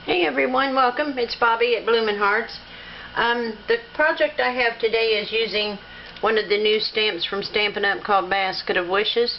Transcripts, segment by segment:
Hey everyone, welcome. It's Bobby at Bloomin' Hearts. The project I have today is using one of the new stamps from Sentimentm called Basket of Wishes.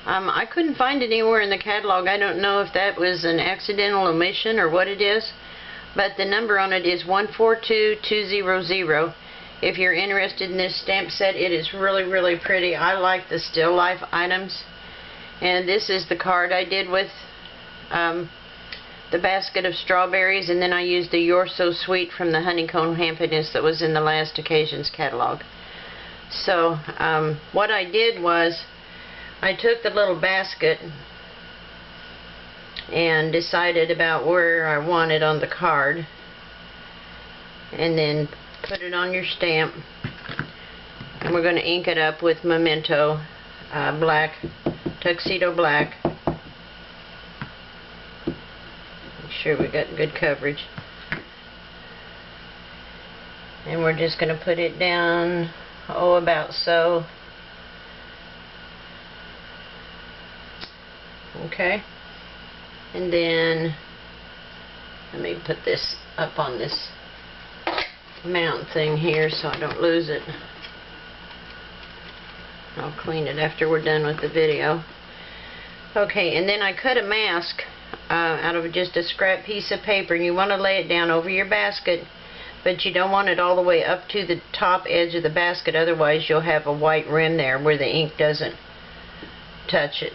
I couldn't find it anywhere in the catalog. I don't know if that was an accidental omission or what it is, but the number on it is 142200. If you're interested in this stamp set, it is really pretty. I like the still life items, and this is the card I did with the basket of strawberries, and then I used the You're So Sweet from the Honeycomb Happiness that was in the last occasion's catalog. So what I did was I took the little basket and decided about where I wanted on the card, and then put it on your stamp, and we're going to ink it up with Memento black, tuxedo black. Sure we got good coverage, and we're just going to put it down about so. Okay, and then let me put this up on this mount thing here so I don't lose it. I'll clean it after we're done with the video. Okay, and then I cut a mask out of just a scrap piece of paper, and you want to lay it down over your basket, but you don't want it all the way up to the top edge of the basket, otherwise you'll have a white rim there where the ink doesn't touch it.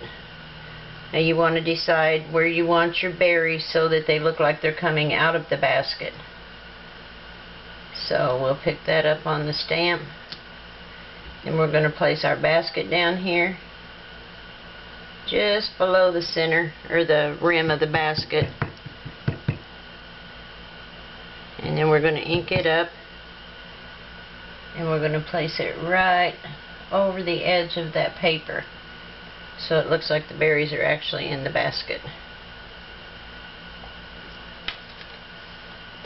Now you want to decide where you want your berries so that they look like they're coming out of the basket. So we'll pick that up on the stamp, and we're going to place our basket down here just below the center or the rim of the basket, and then we're going to ink it up, and we're going to place it right over the edge of that paper so it looks like the berries are actually in the basket.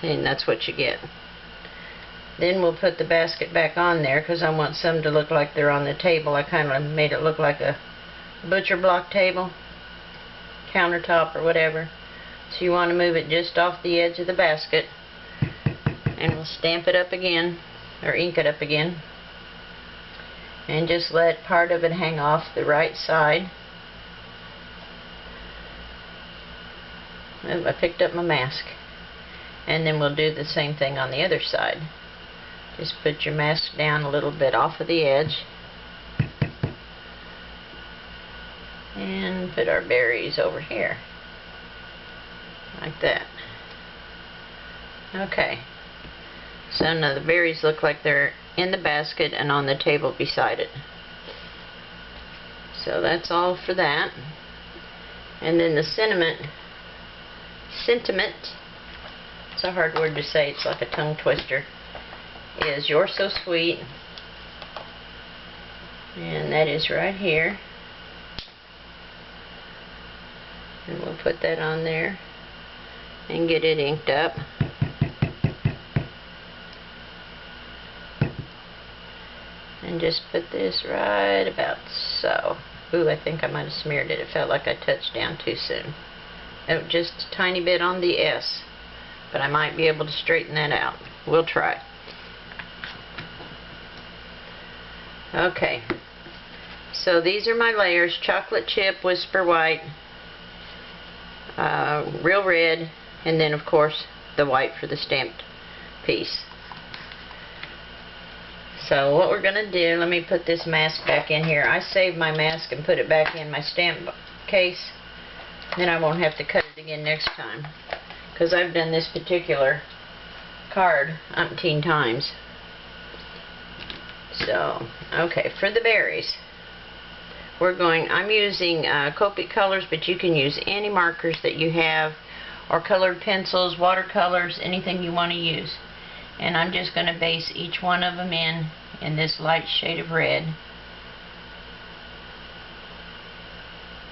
And that's what you get. Then we'll put the basket back on there because I want some to look like they're on the table. I kind of made it look like a butcher block table, countertop or whatever. So you want to move it just off the edge of the basket, and we'll stamp it up again, or ink it up again, and just let part of it hang off the right side. Oh, I picked up my mask. And then we'll do the same thing on the other side. Just put your mask down a little bit off of the edge, and put our berries over here like that. Okay, so now the berries look like they're in the basket and on the table beside it. So that's all for that. And then the sentiment, it's a hard word to say, it's like a tongue twister, is You're So Sweet, and that is right here. And we'll put that on there and get it inked up. And just put this right about so. Ooh, I think I might have smeared it. It felt like I touched down too soon. Oh, just a tiny bit on the S. But I might be able to straighten that out. We'll try. Okay. So these are my layers: chocolate chip, whisper white, real red, and then of course the white for the stamped piece. So what we're going to do, let me put this mask back in here. I saved my mask and put it back in my stamp case. Then I won't have to cut it again next time, because I've done this particular card umpteen times. So, okay, for the berries, I'm using Copic colors, but you can use any markers that you have, or colored pencils, watercolors, anything you want to use. And I'm just going to base each one of them in this light shade of red.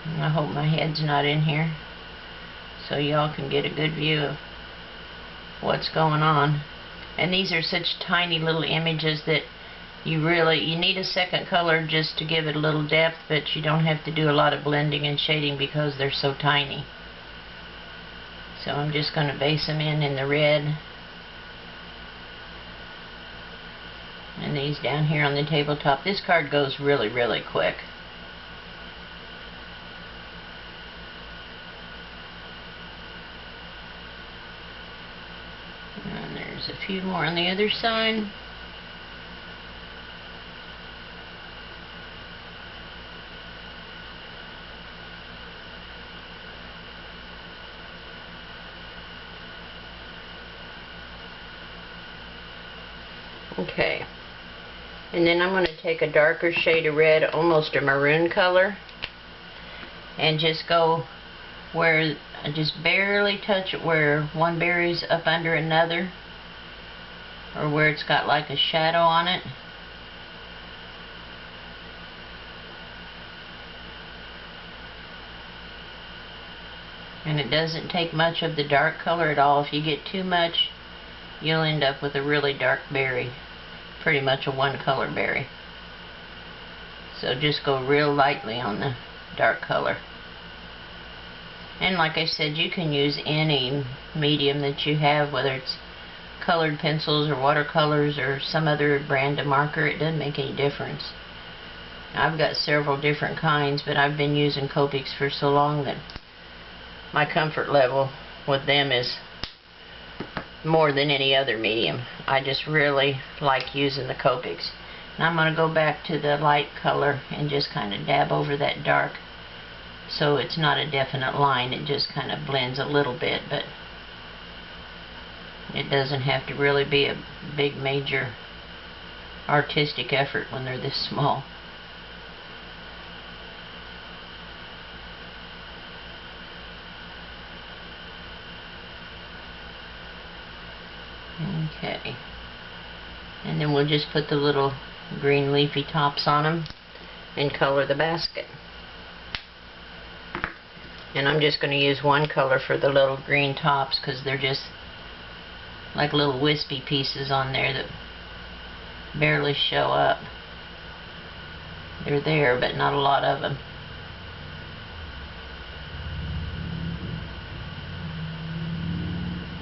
I hope my head's not in here so y'all can get a good view of what's going on. And these are such tiny little images that you need a second color just to give it a little depth, but you don't have to do a lot of blending and shading because they're so tiny. So I'm just going to base them in the red. And these down here on the tabletop. This card goes really, really quick. And there's a few more on the other side. Okay. And then I'm going to take a darker shade of red, almost a maroon color, and just go where I just barely touch it where one berry's up under another, or where it's got like a shadow on it. And it doesn't take much of the dark color at all. If you get too much, you'll end up with a really dark berry. Pretty much a one color berry. So just go real lightly on the dark color. And like I said, you can use any medium that you have, whether it's colored pencils or watercolors or some other brand of marker. It doesn't make any difference. I've got several different kinds, but I've been using Copics for so long that my comfort level with them is more than any other medium. I just really like using the Copics. And I'm going to go back to the light color and just kind of dab over that dark, so it's not a definite line. It just kind of blends a little bit, but it doesn't have to really be a big major artistic effort when they're this small. Okay, and then we'll just put the little green leafy tops on them and color the basket. And I'm just going to use one color for the little green tops because they're just like little wispy pieces on there that barely show up. They're there, but not a lot of them.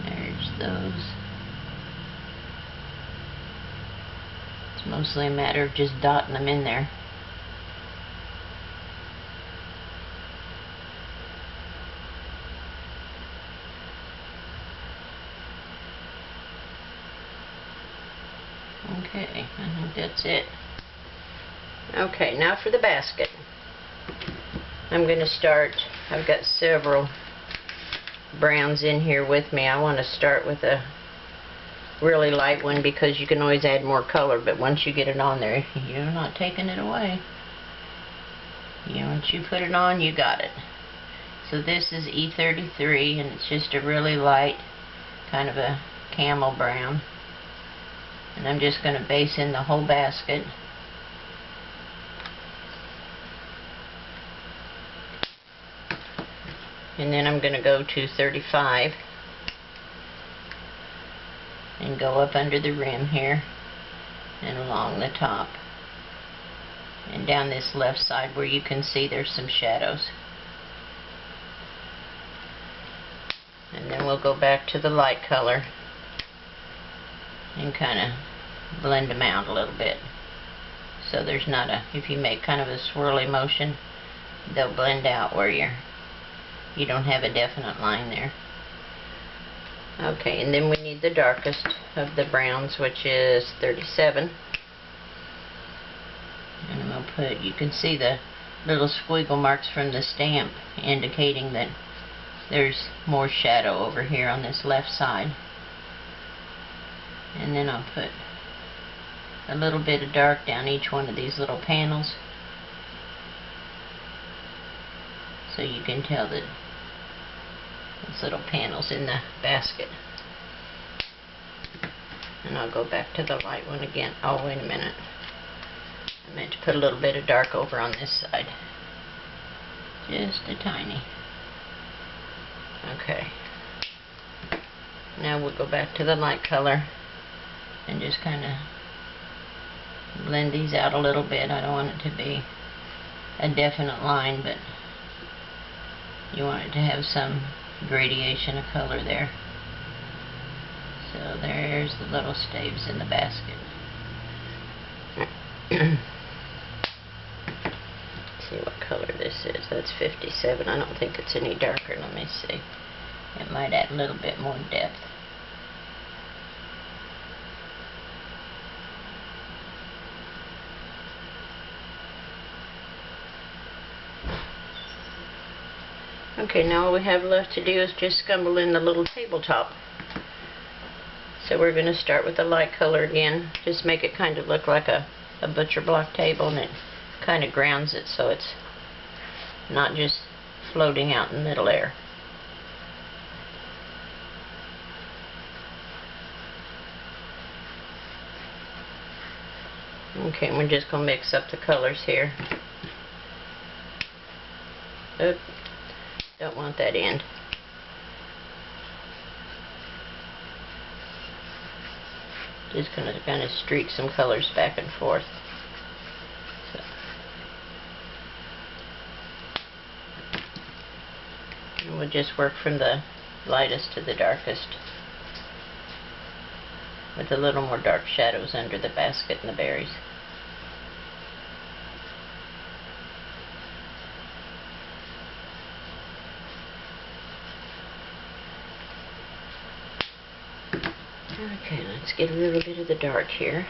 There's those. It's mostly a matter of just dotting them in there. Okay, I think that's it. Okay, now for the basket. I'm going to start, I've got several browns in here with me. I want to start with a really light one because you can always add more color, but once you get it on there, you're not taking it away. Once you put it on, you got it. So this is E33, and it's just a really light, kind of a camel brown. And I'm just going to base in the whole basket. And then I'm going to go to 35 and go up under the rim here and along the top and down this left side where you can see there's some shadows. And then we'll go back to the light color and kind of blend them out a little bit, so there's not a, if you make kind of a swirly motion, they'll blend out where you don't have a definite line there. Okay, and then we need the darkest of the browns, which is 37. And I'm going to put, you can see the little squiggle marks from the stamp indicating that there's more shadow over here on this left side. And then I'll put a little bit of dark down each one of these little panels, so you can tell that these little panels in the basket. And I'll go back to the light one again. Oh, wait a minute. I meant to put a little bit of dark over on this side. Just a tiny. Okay. Now we'll go back to the light color and just kind of blend these out a little bit. I don't want it to be a definite line, but you want it to have some gradation of color there. So there's the little staves in the basket. See what color this is. That's 57. I don't think it's any darker. Let me see. It might add a little bit more depth. Okay, now all we have left to do is just scumble in the little tabletop. So we're going to start with the light color again. Just make it kind of look like a butcher block table, and it kind of grounds it so it's not just floating out in middle-air. Okay, and we're just going to mix up the colors here. Oop, don't want that end. Just going to kind of streak some colors back and forth. So. And we'll just work from the lightest to the darkest, with a little more dark shadows under the basket and the berries. Okay, let's get a little bit of the dark here.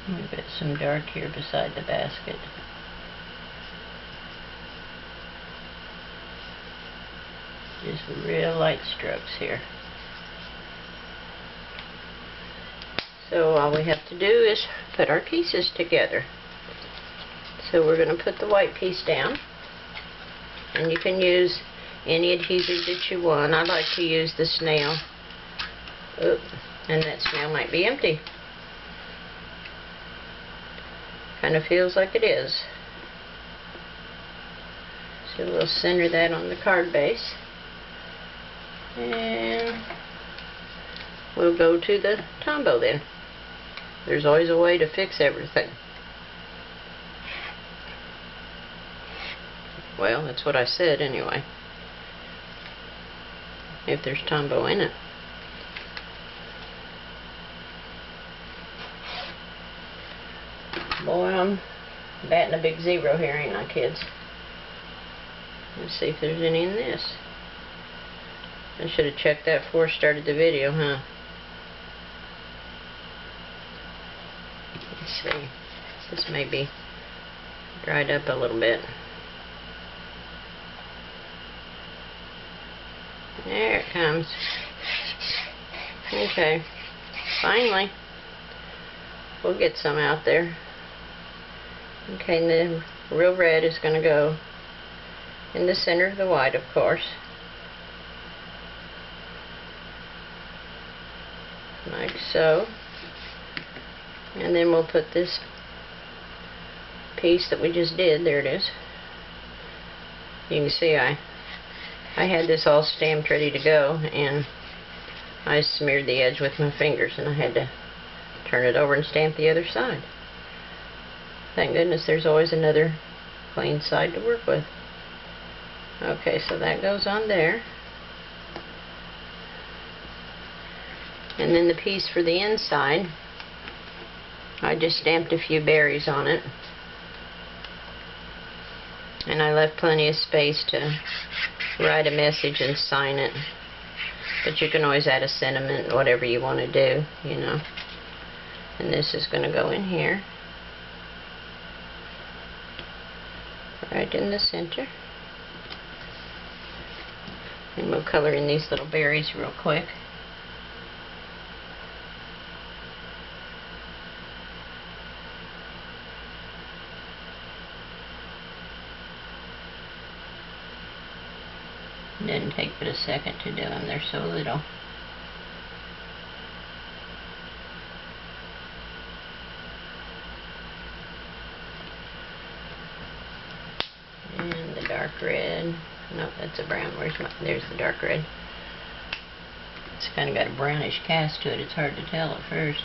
We've got some dark here beside the basket. Just real light strokes here. So all we have to do is put our pieces together. So we're going to put the white piece down, and you can use any adhesive that you want. I like to use the snail. Oop, and that snail might be empty. Kind of feels like it is. So we'll center that on the card base. And we'll go to the Tombow then. There's always a way to fix everything. Well, that's what I said anyway. If there's Tombow in it. Boy, I'm batting a big zero here, ain't I, kids? Let's see if there's any in this. I should have checked that before I started the video, huh? Let's see. This may be dried up a little bit. There it comes. Okay. Finally. We'll get some out there. Okay, and the real red is going to go in the center of the white, of course. Like so. And then we'll put this piece that we just did, there it is. You can see I had this all stamped ready to go, and I smeared the edge with my fingers, and I had to turn it over and stamp the other side. Thank goodness there's always another clean side to work with. Okay, so that goes on there. And then the piece for the inside, I just stamped a few berries on it. And I left plenty of space to write a message and sign it. But you can always add a sentiment, whatever you want to do, you know. And this is going to go in here. Right in the center. And we'll color in these little berries real quick. It doesn't take but a second to do them, they're so little. And the dark red. red. No, that's a brown. There's the dark red. It's kind of got a brownish cast to it. It's hard to tell at first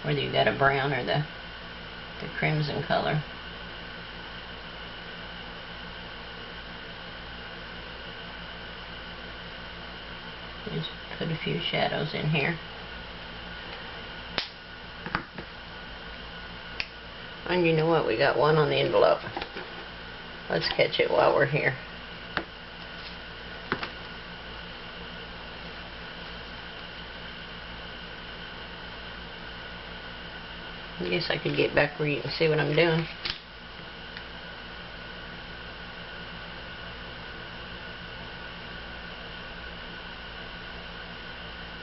whether you got a brown or the crimson color. Just put a few shadows in here. And you know what? We got one on the envelope. Let's catch it while we're here. I guess I could get back where you can see what I'm doing.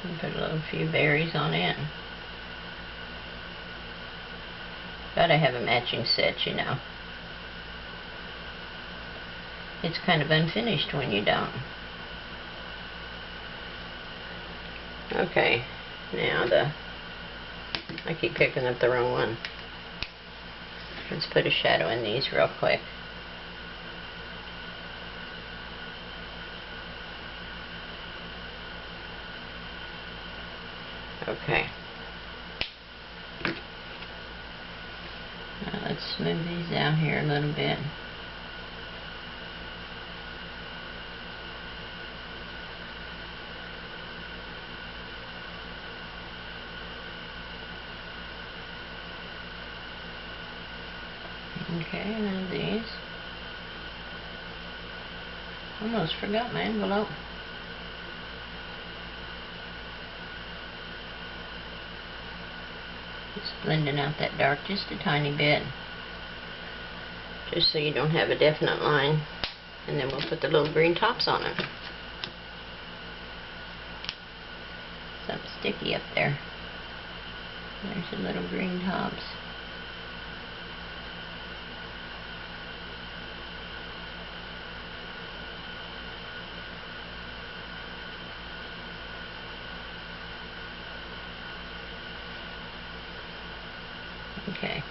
And put a little few berries on it. Gotta have a matching set, you know. It's kind of unfinished when you don't. Okay, now I keep picking up the wrong one. Let's put a shadow in these real quick. Okay. Now let's smooth these out here a little bit. Okay, now these. Almost forgot my envelope. Just blending out that dark just a tiny bit. Just so you don't have a definite line. And then we'll put the little green tops on it. Something sticky up there. There's the little green tops. Okay,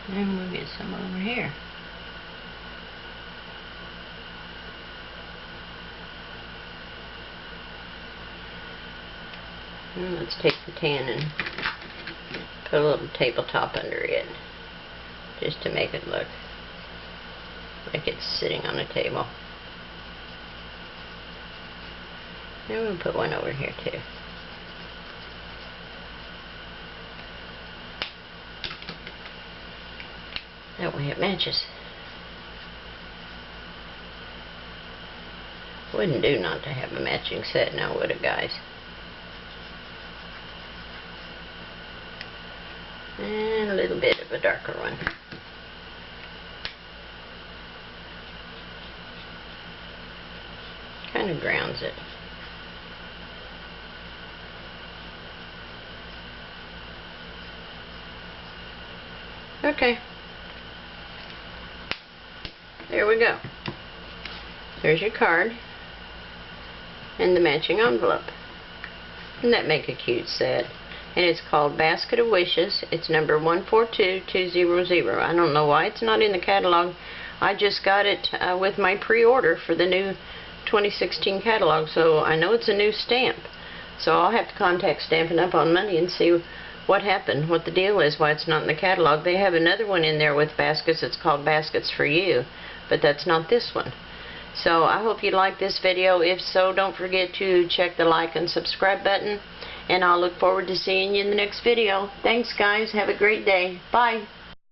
and we'll get some over here. And let's take the tan and put a little tabletop under it, just to make it look like it's sitting on a table. And we'll put one over here too. That way it matches. Wouldn't do not to have a matching set now, would it, guys? And a little bit of a darker one. Kind of grounds it. Okay. There we go. There's your card and the matching envelope. Doesn't that make a cute set? And it's called Basket of Wishes. It's number 142200. I don't know why it's not in the catalog. I just got it with my pre-order for the new 2016 catalog, so I know it's a new stamp. So I'll have to contact Stampin' Up! On Monday and see what happened, what the deal is, why it's not in the catalog. They have another one in there with baskets. It's called Baskets for You, but that's not this one. So I hope you like this video. If so, don't forget to check the like and subscribe button, and I'll look forward to seeing you in the next video. Thanks, guys. Have a great day. Bye.